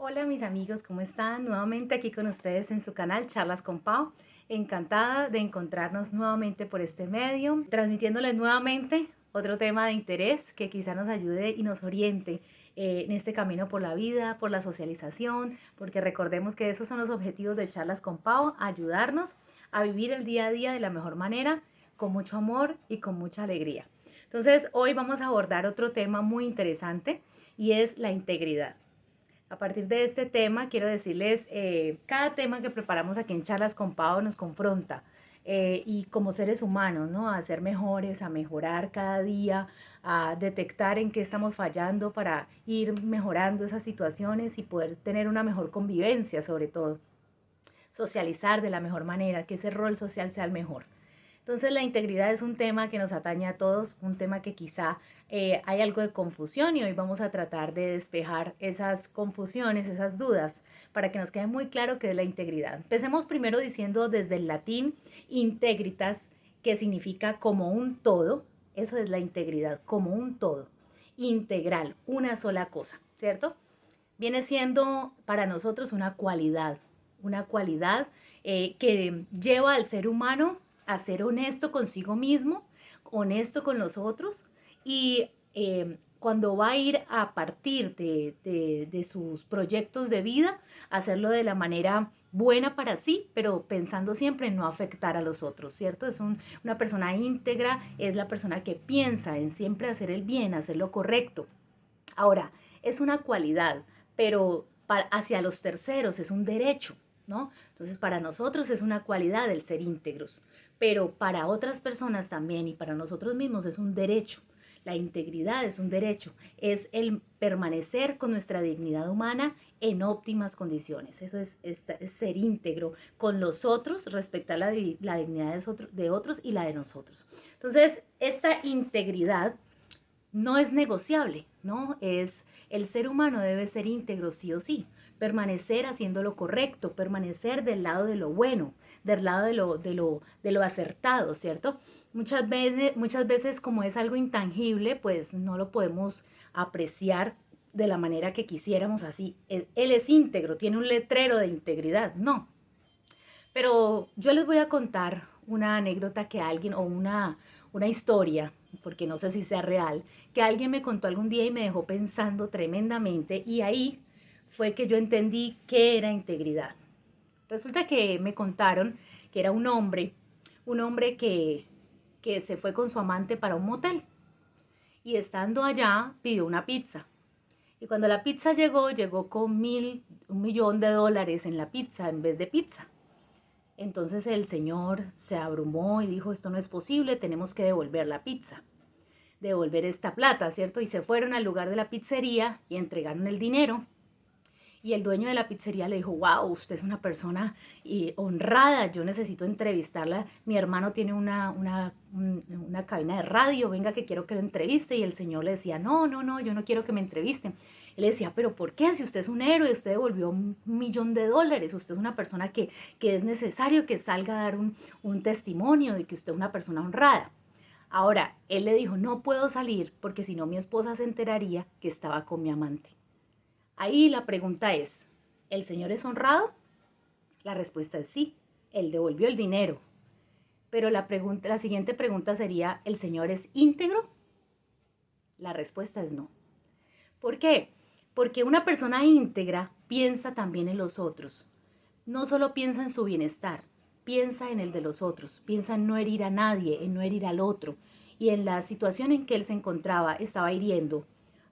Hola mis amigos, ¿cómo están? Nuevamente aquí con ustedes en su canal Charlas con Pau. Encantada de encontrarnos nuevamente por este medio, transmitiéndoles nuevamente otro tema de interés que quizá nos ayude y nos oriente en este camino por la vida, por la socialización, porque recordemos que esos son los objetivos de Charlas con Pau, ayudarnos a vivir el día a día de la mejor manera, con mucho amor y con mucha alegría. Entonces, hoy vamos a abordar otro tema muy interesante y es la integridad. A partir de este tema, quiero decirles, cada tema que preparamos aquí en Charlas con Pau nos confronta y como seres humanos, ¿no? A ser mejores, a mejorar cada día, a detectar en qué estamos fallando para ir mejorando esas situaciones y poder tener una mejor convivencia, sobre todo. Socializar de la mejor manera, que ese rol social sea el mejor. Entonces la integridad es un tema que nos atañe a todos, un tema que quizá hay algo de confusión y hoy vamos a tratar de despejar esas confusiones, esas dudas, para que nos quede muy claro qué es la integridad. Empecemos primero diciendo desde el latín integritas, que significa como un todo, eso es la integridad, como un todo, integral, una sola cosa, ¿cierto? Viene siendo para nosotros una cualidad que lleva al ser humano a ser honesto consigo mismo, honesto con los otros y cuando va a ir a partir de sus proyectos de vida, hacerlo de la manera buena para sí, pero pensando siempre en no afectar a los otros, ¿cierto? Una persona íntegra, es la persona que piensa en siempre hacer el bien, hacer lo correcto. Ahora, es una cualidad, pero hacia los terceros es un derecho, ¿no? Entonces, para nosotros es una cualidad el ser íntegros, pero para otras personas también y para nosotros mismos es un derecho. La integridad es un derecho, es el permanecer con nuestra dignidad humana en óptimas condiciones. Eso es ser íntegro con los otros, respetar la dignidad de otros y la de nosotros. Entonces, esta integridad no es negociable, ¿no? El ser humano debe ser íntegro sí o sí, permanecer haciendo lo correcto, permanecer del lado de lo bueno, del lado de lo acertado, ¿cierto? Muchas veces como es algo intangible, pues no lo podemos apreciar de la manera que quisiéramos así. Él es íntegro, tiene un letrero de integridad, no. Pero yo les voy a contar una anécdota que alguien, o una historia, porque no sé si sea real, que alguien me contó algún día y me dejó pensando tremendamente y ahí fue que yo entendí qué era integridad. Resulta que me contaron que era un hombre que se fue con su amante para un motel y estando allá pidió una pizza. Y cuando la pizza llegó, llegó con 1.000.000 de dólares en la pizza en vez de pizza. Entonces el señor se abrumó y dijo, esto no es posible, tenemos que devolver la pizza, devolver esta plata, ¿cierto? Y se fueron al lugar de la pizzería y entregaron el dinero. Y el dueño de la pizzería le dijo, wow, usted es una persona honrada, yo necesito entrevistarla. Mi hermano tiene una cabina de radio, venga que quiero que lo entreviste. Y el señor le decía, no, no, no, yo no quiero que me entrevisten. Él le decía, pero ¿por qué? Si usted es un héroe, usted devolvió 1.000.000 de dólares, usted es una persona que es necesario que salga a dar un testimonio de que usted es una persona honrada. Ahora, él le dijo, no puedo salir porque si no mi esposa se enteraría que estaba con mi amante. Ahí la pregunta es, ¿el señor es honrado? La respuesta es sí, él devolvió el dinero. Pero la siguiente pregunta sería, ¿el señor es íntegro? La respuesta es no. ¿Por qué? Porque una persona íntegra piensa también en los otros. No solo piensa en su bienestar, piensa en el de los otros, piensa en no herir a nadie, en no herir al otro. Y en la situación en que él se encontraba, estaba hiriendo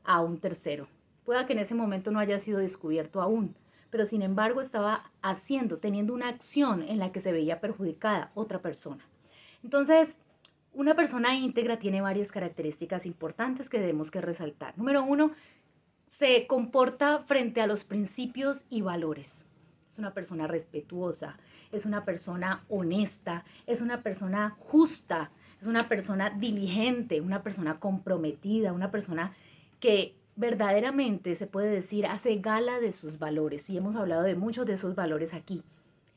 a un tercero. Pueda que en ese momento no haya sido descubierto aún, pero sin embargo estaba teniendo una acción en la que se veía perjudicada otra persona. Entonces, una persona íntegra tiene varias características importantes que debemos que resaltar. Número uno, se comporta frente a los principios y valores. Es una persona respetuosa, es una persona honesta, es una persona justa, es una persona diligente, una persona comprometida, una persona que verdaderamente se puede decir hace gala de sus valores. Y hemos hablado de muchos de esos valores aquí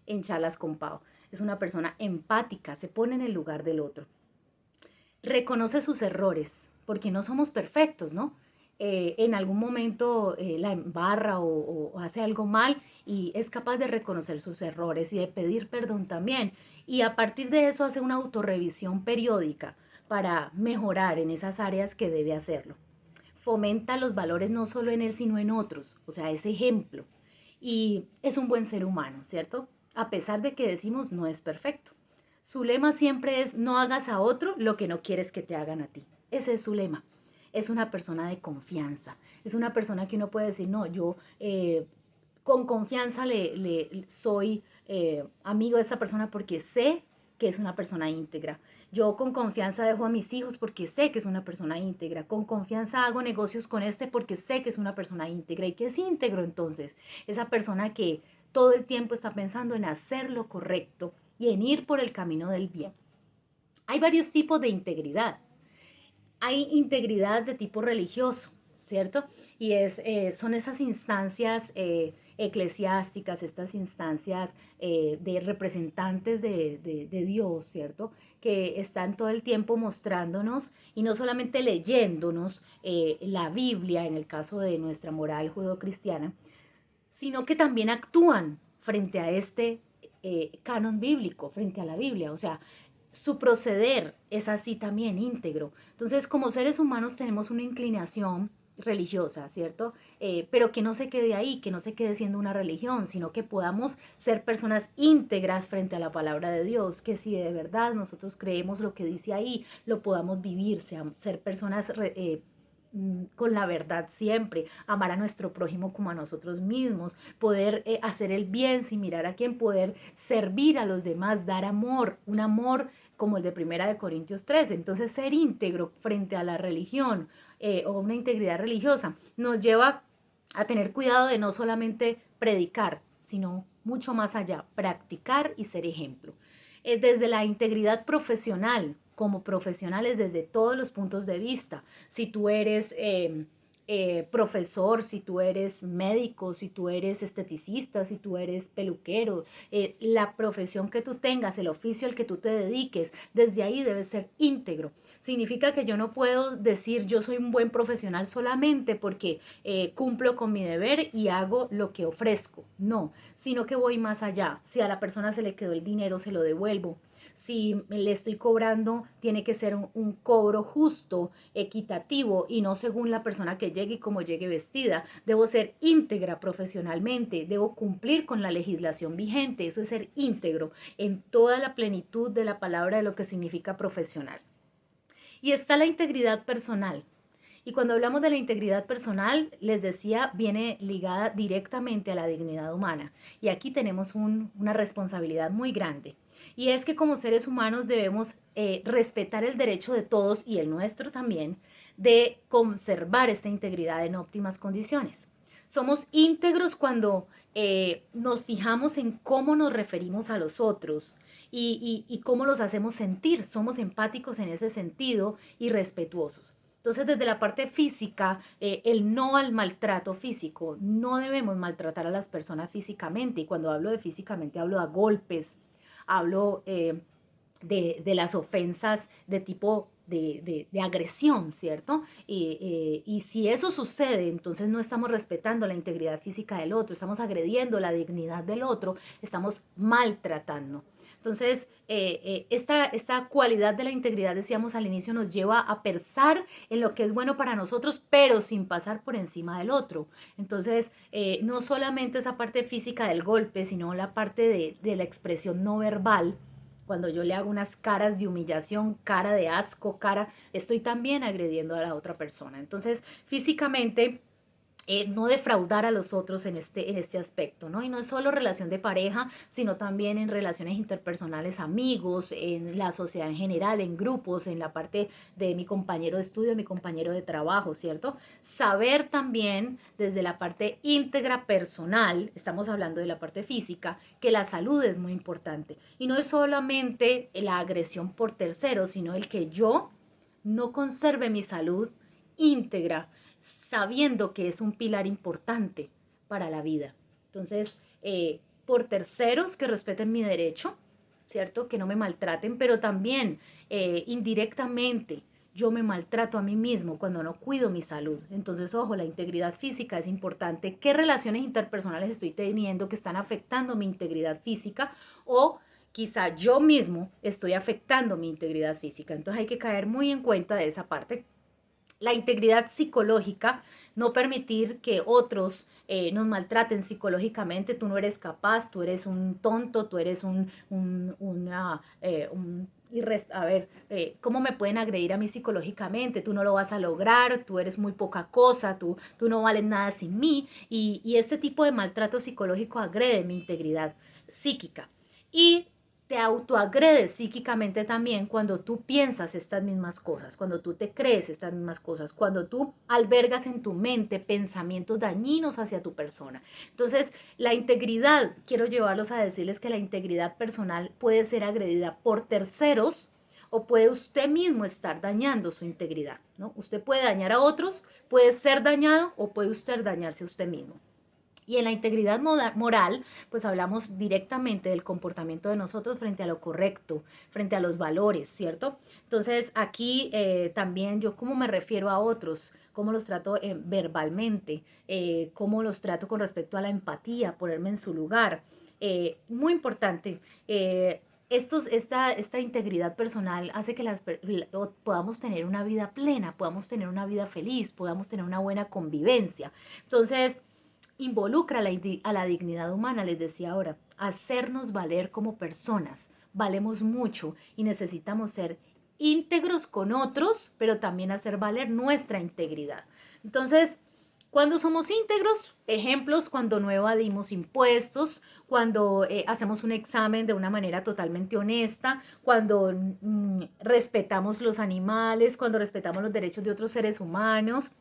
en Charlas con Pau. Es una persona empática, se pone en el lugar del otro. Reconoce sus errores, porque no somos perfectos, ¿no? en algún momento la embarra o hace algo mal y es capaz de reconocer sus errores y de pedir perdón también. Y a partir de eso hace una autorrevisión periódica para mejorar en esas áreas que debe hacerlo. Fomenta los valores no solo en él, sino en otros, o sea, es ejemplo. Y es un buen ser humano, ¿cierto? A pesar de que decimos no es perfecto. Su lema siempre es no hagas a otro lo que no quieres que te hagan a ti. Ese es su lema. Es una persona de confianza. Es una persona que uno puede decir, no, yo con confianza le soy amigo de esta persona porque sé que es una persona íntegra. Yo con confianza dejo a mis hijos porque sé que es una persona íntegra. Con confianza hago negocios con este porque sé que es una persona íntegra. ¿Y que es íntegro entonces? Esa persona que todo el tiempo está pensando en hacer lo correcto y en ir por el camino del bien. Hay varios tipos de integridad. Hay integridad de tipo religioso, ¿cierto? Y son esas instancias eclesiásticas, estas instancias de representantes de Dios, ¿cierto? Que están todo el tiempo mostrándonos y no solamente leyéndonos la Biblia, en el caso de nuestra moral judeocristiana, sino que también actúan frente a este canon bíblico, frente a la Biblia. O sea, su proceder es así también íntegro. Entonces, como seres humanos tenemos una inclinación religiosa, ¿cierto? Pero que no se quede ahí, que no se quede siendo una religión, sino que podamos ser personas íntegras frente a la palabra de Dios, que si de verdad nosotros creemos lo que dice ahí, lo podamos vivir, ser personas con la verdad siempre, amar a nuestro prójimo como a nosotros mismos, poder hacer el bien sin mirar a quién, poder servir a los demás, dar amor, un amor como el de Primera de Corintios 13. Entonces, ser íntegro frente a la religión o una integridad religiosa nos lleva a tener cuidado de no solamente predicar, sino mucho más allá, practicar y ser ejemplo. Desde la integridad profesional, como profesionales desde todos los puntos de vista. Si tú eres profesor, si tú eres médico, si tú eres esteticista, si tú eres peluquero, la profesión que tú tengas, el oficio al que tú te dediques, desde ahí debe ser íntegro. Significa que yo no puedo decir yo soy un buen profesional solamente porque cumplo con mi deber y hago lo que ofrezco. No, sino que voy más allá. Si a la persona se le quedó el dinero, se lo devuelvo. Si le estoy cobrando, tiene que ser un cobro justo, equitativo y no según la persona que llegue y como llegue vestida. Debo ser íntegra profesionalmente, debo cumplir con la legislación vigente. Eso es ser íntegro en toda la plenitud de la palabra de lo que significa profesional. Y está la integridad personal. Y cuando hablamos de la integridad personal, les decía, viene ligada directamente a la dignidad humana. Y aquí tenemos una responsabilidad muy grande. Y es que como seres humanos debemos respetar el derecho de todos y el nuestro también de conservar esta integridad en óptimas condiciones. Somos íntegros cuando nos fijamos en cómo nos referimos a los otros y cómo los hacemos sentir. Somos empáticos en ese sentido y respetuosos. Entonces, desde la parte física, el no al maltrato físico. No debemos maltratar a las personas físicamente. Y cuando hablo de físicamente, hablo de golpes, hablo de las ofensas de tipo de agresión, ¿cierto? Y si eso sucede, entonces no estamos respetando la integridad física del otro, estamos agrediendo la dignidad del otro, estamos maltratando. Entonces, esta cualidad de la integridad, decíamos al inicio, nos lleva a pensar en lo que es bueno para nosotros, pero sin pasar por encima del otro. Entonces, no solamente esa parte física del golpe, sino la parte de la expresión no verbal. Cuando yo le hago unas caras de humillación, cara de asco, estoy también agrediendo a la otra persona. Entonces, físicamente no defraudar a los otros en este aspecto, ¿no? Y no es solo relación de pareja, sino también en relaciones interpersonales, amigos, en la sociedad en general, en grupos, en la parte de mi compañero de estudio, mi compañero de trabajo, ¿cierto? Saber también desde la parte íntegra personal, estamos hablando de la parte física, que la salud es muy importante. Y no es solamente la agresión por terceros, sino el que yo no conserve mi salud íntegra, sabiendo que es un pilar importante para la vida. Entonces, por terceros que respeten mi derecho, ¿cierto? Que no me maltraten, pero también indirectamente yo me maltrato a mí mismo, cuando no cuido mi salud. Entonces, ojo, la integridad física es importante. ¿Qué relaciones interpersonales estoy teniendo que están afectando mi integridad física? O quizá yo mismo estoy afectando mi integridad física. Entonces hay que caer muy en cuenta de esa parte. La integridad psicológica, no permitir que otros nos maltraten psicológicamente. Tú no eres capaz, tú eres un tonto, tú eres a ver, ¿cómo me pueden agredir a mí psicológicamente? Tú no lo vas a lograr, tú eres muy poca cosa, tú no vales nada sin mí. Y este tipo de maltrato psicológico agrede mi integridad psíquica. Y te autoagredes psíquicamente también cuando tú piensas estas mismas cosas, cuando tú te crees estas mismas cosas, cuando tú albergas en tu mente pensamientos dañinos hacia tu persona. Entonces, la integridad, quiero llevarlos a decirles que la integridad personal puede ser agredida por terceros o puede usted mismo estar dañando su integridad, ¿no? Usted puede dañar a otros, puede ser dañado o puede usted dañarse a usted mismo. Y en la integridad moral, pues hablamos directamente del comportamiento de nosotros frente a lo correcto, frente a los valores, ¿cierto? Entonces aquí también yo cómo me refiero a otros, cómo los trato verbalmente, cómo los trato con respecto a la empatía, ponerme en su lugar. Muy importante. Esta integridad personal hace que podamos tener una vida plena, podamos tener una vida feliz, podamos tener una buena convivencia. Entonces, involucra a la dignidad humana, les decía ahora, hacernos valer como personas. Valemos mucho y necesitamos ser íntegros con otros, pero también hacer valer nuestra integridad. Entonces, cuando somos íntegros, ejemplos, cuando no evadimos impuestos, cuando hacemos un examen de una manera totalmente honesta, cuando respetamos los animales, cuando respetamos los derechos de otros seres humanos,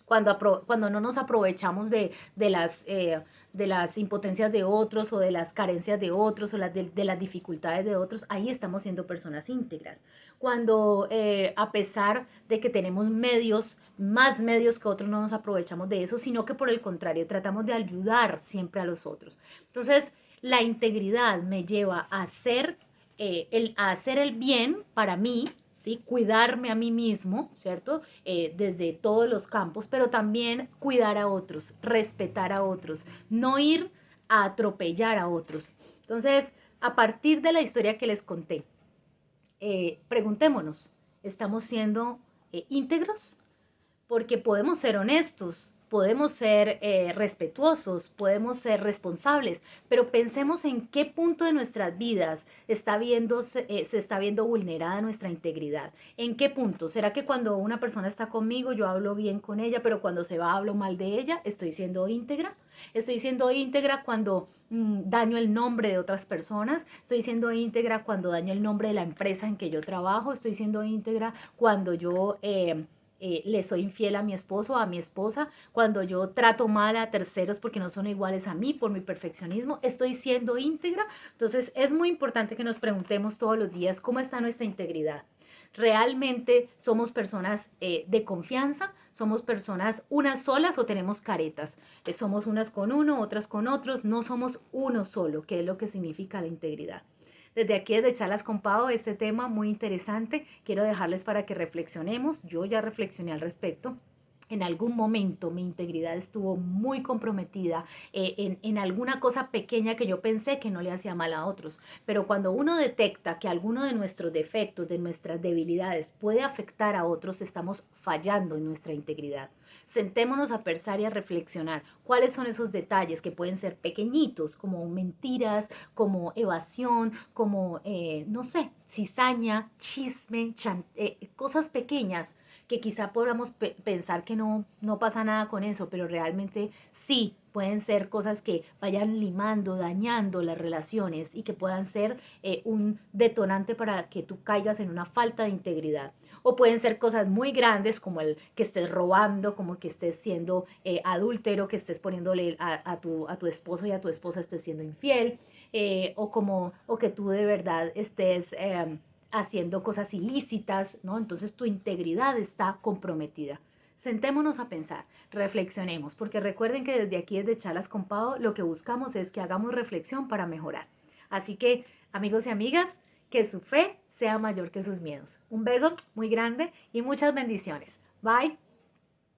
cuando no nos aprovechamos de las impotencias de otros o de las carencias de otros o de las dificultades de otros, ahí estamos siendo personas íntegras. Cuando a pesar de que tenemos más medios que otros, no nos aprovechamos de eso, sino que por el contrario tratamos de ayudar siempre a los otros. Entonces, la integridad me lleva a hacer el bien para mí, ¿sí? Cuidarme a mí mismo, ¿cierto? Desde todos los campos, pero también cuidar a otros, respetar a otros, no ir a atropellar a otros. Entonces, a partir de la historia que les conté, preguntémonos, ¿estamos siendo íntegros? Porque podemos ser honestos, podemos ser respetuosos, podemos ser responsables, pero pensemos en qué punto de nuestras vidas se está viendo vulnerada nuestra integridad. ¿En qué punto? ¿Será que cuando una persona está conmigo yo hablo bien con ella, pero cuando se va hablo mal de ella? ¿Estoy siendo íntegra? ¿Estoy siendo íntegra cuando daño el nombre de otras personas? ¿Estoy siendo íntegra cuando daño el nombre de la empresa en que yo trabajo? ¿Estoy siendo íntegra cuando yo le soy infiel a mi esposo o a mi esposa, cuando yo trato mal a terceros porque no son iguales a mí por mi perfeccionismo? ¿Estoy siendo íntegra? Entonces es muy importante que nos preguntemos todos los días cómo está nuestra integridad. ¿Realmente somos personas de confianza? ¿Somos personas unas solas o tenemos caretas? ¿Somos unas con uno, otras con otros? No somos uno solo, que es lo que significa la integridad. Desde aquí, desde Charlas con Pau, este tema muy interesante. Quiero dejarles para que reflexionemos. Yo ya reflexioné al respecto. En algún momento mi integridad estuvo muy comprometida en alguna cosa pequeña que yo pensé que no le hacía mal a otros. Pero cuando uno detecta que alguno de nuestros defectos, de nuestras debilidades puede afectar a otros, estamos fallando en nuestra integridad. Sentémonos a pensar y a reflexionar cuáles son esos detalles que pueden ser pequeñitos, como mentiras, como evasión, como, no sé, cizaña, chisme, cosas pequeñas que quizá podamos pensar que no pasa nada con eso, pero realmente sí pueden ser cosas que vayan limando, dañando las relaciones y que puedan ser un detonante para que tú caigas en una falta de integridad. O pueden ser cosas muy grandes como el que estés robando, como que estés siendo adúltero, que estés poniéndole a tu esposo y a tu esposa estés siendo infiel, o que tú de verdad estés haciendo cosas ilícitas, ¿no? Entonces tu integridad está comprometida. Sentémonos a pensar, reflexionemos, porque recuerden que desde aquí, desde Charlas con Pau, lo que buscamos es que hagamos reflexión para mejorar. Así que, amigos y amigas, que su fe sea mayor que sus miedos. Un beso muy grande y muchas bendiciones. Bye.